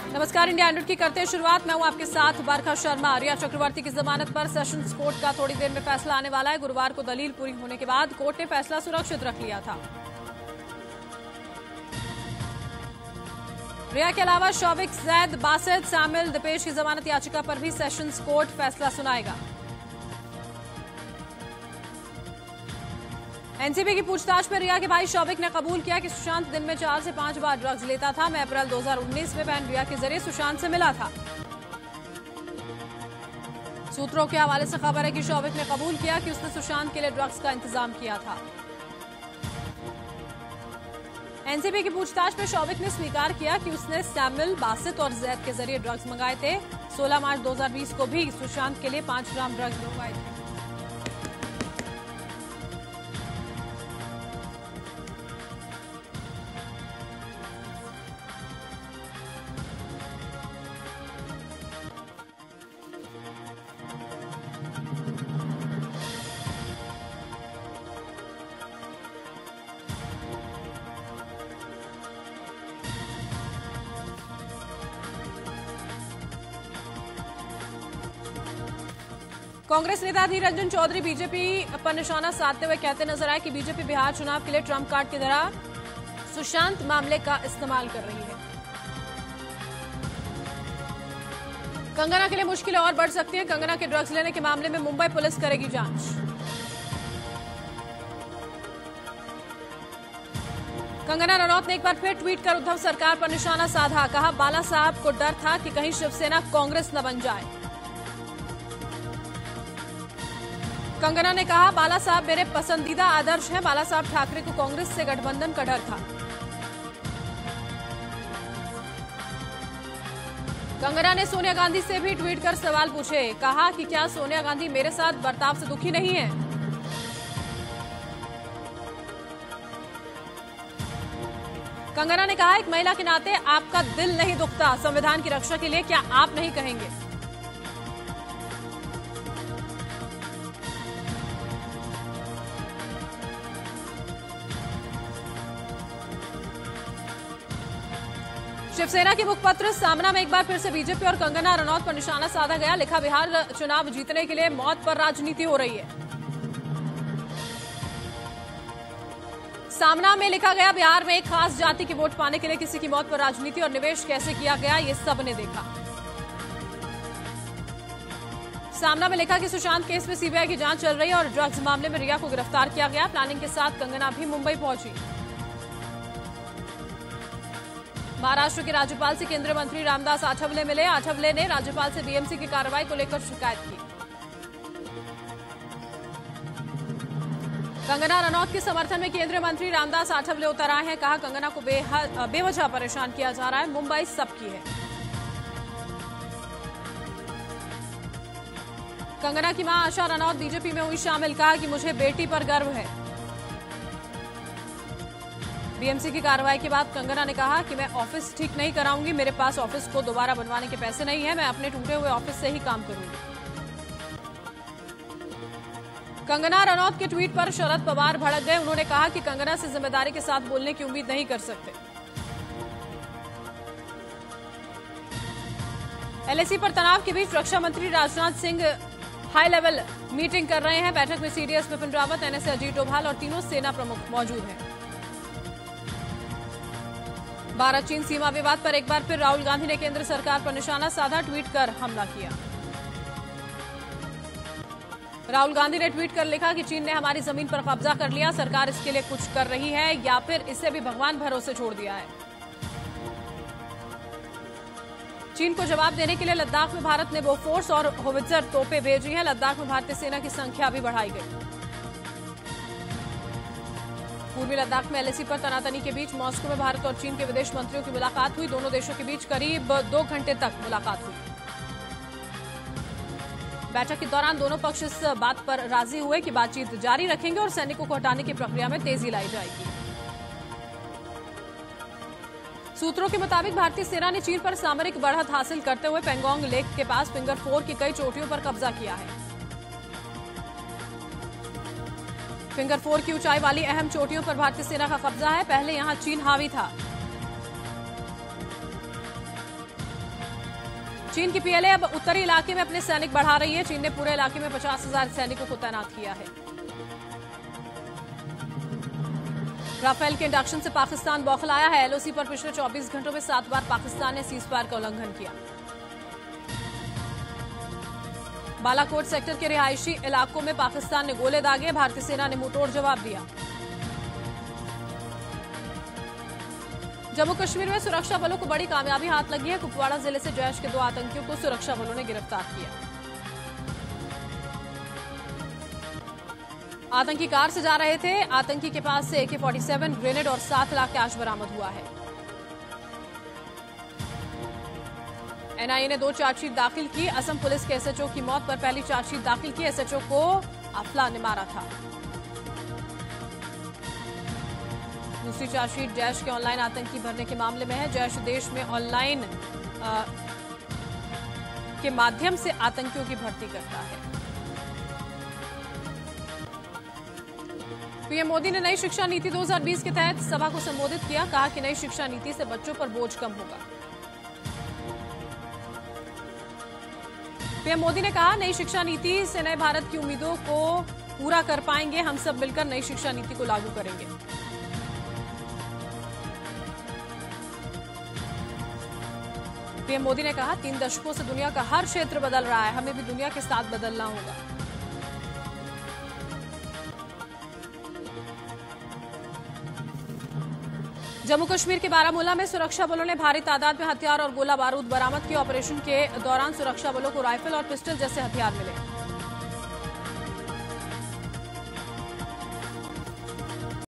नमस्कार, India hundred की करते हैं शुरुआत। मैं हूं आपके साथ बरखा शर्मा। रिया चक्रवर्ती की जमानत पर सेशंस कोर्ट का थोड़ी देर में फैसला आने वाला है। गुरुवार को दलील पूरी होने के बाद कोर्ट ने फैसला सुरक्षित रख लिया था। रिया के अलावा शौविक, जैद, बासित, सामिल, दिपेश की जमानत याचिका पर भी सेशंस कोर्ट फैसला सुनाएगा। एनसीबी की पूछताछ में रिया के भाई शौविक ने कबूल किया कि सुशांत दिन में 4 से 5 बार ड्रग्स लेता था। मैं अप्रैल 2019 में बहन रिया के जरिए सुशांत से मिला था। सूत्रों के हवाले से खबर है कि शौविक ने कबूल किया कि उसने सुशांत के लिए ड्रग्स का इंतजाम किया था। एनसीबी की पूछताछ में शौविक ने स्वीकार किया कि उसने सामिल, बासित और जैद के जरिए ड्रग्स मंगाए थे। 16 मार्च 2020 को भी सुशांत के लिए 5 ग्राम ड्रग्स मंगवाए थे। कांग्रेस नेता अधीर रंजन चौधरी बीजेपी पर निशाना साधते हुए कहते नजर आए कि बीजेपी बिहार चुनाव के लिए ट्रम्प कार्ड की तरह सुशांत मामले का इस्तेमाल कर रही है। कंगना के लिए मुश्किलें और बढ़ सकती हैं। कंगना के ड्रग्स लेने के मामले में मुंबई पुलिस करेगी जांच। कंगना रनौत ने एक बार फिर ट्वीट कर उद्धव सरकार पर निशाना साधा। कहा, बाला साहब को डर था कि कहीं शिवसेना कांग्रेस न बन जाए। कंगना ने कहा, बाला साहब मेरे पसंदीदा आदर्श हैं। बाला साहब ठाकरे को कांग्रेस से गठबंधन का डर था। कंगना ने सोनिया गांधी से भी ट्वीट कर सवाल पूछे। कहा कि क्या सोनिया गांधी मेरे साथ बर्ताव से दुखी नहीं है। कंगना ने कहा, एक महिला के नाते आपका दिल नहीं दुखता। संविधान की रक्षा के लिए क्या आप नहीं कहेंगे। शिवसेना के मुखपत्र सामना में एक बार फिर से बीजेपी और कंगना रनौत पर निशाना साधा गया। लिखा, बिहार चुनाव जीतने के लिए मौत पर राजनीति हो रही है। सामना में लिखा गया, बिहार में एक खास जाति की वोट पाने के लिए किसी की मौत पर राजनीति और निवेश कैसे किया गया, ये सबने देखा। सामना में लिखा कि सुशांत केस में सीबीआई की जांच चल रही है और ड्रग्स मामले में रिया को गिरफ्तार किया गया। प्लानिंग के साथ कंगना भी मुंबई पहुंची। महाराष्ट्र के राज्यपाल से केंद्रीय मंत्री रामदास आठवले मिले। आठवले ने राज्यपाल से बीएमसी की कार्रवाई को लेकर शिकायत की। कंगना रनौत के समर्थन में केंद्रीय मंत्री रामदास आठवले उतर आए हैं। कहा, कंगना को बेवजह परेशान किया जा रहा है। मुंबई सबकी है। कंगना की मां आशा रनौत बीजेपी में हुई शामिल। कहा कि मुझे बेटी पर गर्व है। बीएमसी की कार्रवाई के बाद कंगना ने कहा कि मैं ऑफिस ठीक नहीं कराऊंगी। मेरे पास ऑफिस को दोबारा बनवाने के पैसे नहीं है। मैं अपने टूटे हुए ऑफिस से ही काम करूंगी। कंगना रनौत के ट्वीट पर शरद पवार भड़क गए। उन्होंने कहा कि कंगना से जिम्मेदारी के साथ बोलने की उम्मीद नहीं कर सकते। एलएसी पर तनाव के बीच रक्षा मंत्री Rajnath Singh high level meeting कर रहे हैं। बैठक में सीडीएस बिपिन रावत, एनएसए अजीत डोभाल और तीनों सेना प्रमुख मौजूद हैं। भारत चीन सीमा विवाद पर एक बार फिर राहुल गांधी ने केंद्र सरकार पर निशाना साधा। ट्वीट कर हमला किया। राहुल गांधी ने ट्वीट कर लिखा कि चीन ने हमारी जमीन पर कब्जा कर लिया। सरकार इसके लिए कुछ कर रही है या फिर इसे भी भगवान भरोसे छोड़ दिया है। चीन को जवाब देने के लिए लद्दाख में भारत ने बोफोर्स और होवित्जर तोपें भेजी हैं। लद्दाख में भारतीय सेना की संख्या भी बढ़ाई गई। पूर्वी लद्दाख में एलएसी पर तनातनी के बीच मॉस्को में भारत और चीन के विदेश मंत्रियों की मुलाकात हुई। दोनों देशों के बीच करीब 2 घंटे तक मुलाकात हुई। बैठक के दौरान दोनों पक्ष इस बात पर राजी हुए कि बातचीत जारी रखेंगे और सैनिकों को हटाने की प्रक्रिया में तेजी लाई जाएगी। सूत्रों के मुताबिक भारतीय सेना ने चीन पर सामरिक बढ़त हासिल करते हुए पेंगोंग लेक के पास फिंगर 4 की कई चोटियों पर कब्जा किया है। फिंगर 4 की ऊंचाई वाली अहम चोटियों पर भारतीय सेना का कब्जा है। पहले यहां चीन हावी था। चीन की पीएलए अब उत्तरी इलाके में अपने सैनिक बढ़ा रही है। चीन ने पूरे इलाके में 50,000 सैनिकों को तैनात किया है। राफेल के इंडक्शन से पाकिस्तान बौखलाया है। एलओसी पर पिछले 24 घंटों में 7 बार पाकिस्तान ने सीजफायर का उल्लंघन किया। बालाकोट सेक्टर के रिहायशी इलाकों में पाकिस्तान ने गोले दागे। भारतीय सेना ने मुंहतोड़ जवाब दिया। जम्मू कश्मीर में सुरक्षा बलों को बड़ी कामयाबी हाथ लगी है। कुपवाड़ा जिले से जैश के 2 आतंकियों को सुरक्षा बलों ने गिरफ्तार किया। आतंकी कार से जा रहे थे। आतंकी के पास से AK-47 ग्रेनेड और 7 लाख कैश बरामद हुआ है। एनआईए ने 2 चार्जशीट दाखिल की। असम पुलिस के एसएचओ की मौत पर पहली चार्जशीट दाखिल की। एसएचओ को अफला ने मारा था। दूसरी चार्जशीट जैश के ऑनलाइन आतंकी भरने के मामले में है। जैश देश में ऑनलाइन के माध्यम से आतंकियों की भर्ती करता है। पीएम मोदी ने नई शिक्षा नीति 2020 के तहत सभा को संबोधित किया। कहा कि नई शिक्षा नीति से बच्चों पर बोझ कम होगा। पीएम मोदी ने कहा, नई शिक्षा नीति से नए भारत की उम्मीदों को पूरा कर पाएंगे। हम सब मिलकर नई शिक्षा नीति को लागू करेंगे। पीएम मोदी ने कहा, 3 दशकों से दुनिया का हर क्षेत्र बदल रहा है। हमें भी दुनिया के साथ बदलना होगा। जम्मू कश्मीर के बारामूला में सुरक्षा बलों ने भारी तादाद में हथियार और गोला बारूद बरामद किए। ऑपरेशन के दौरान सुरक्षा बलों को राइफल और पिस्टल जैसे हथियार मिले।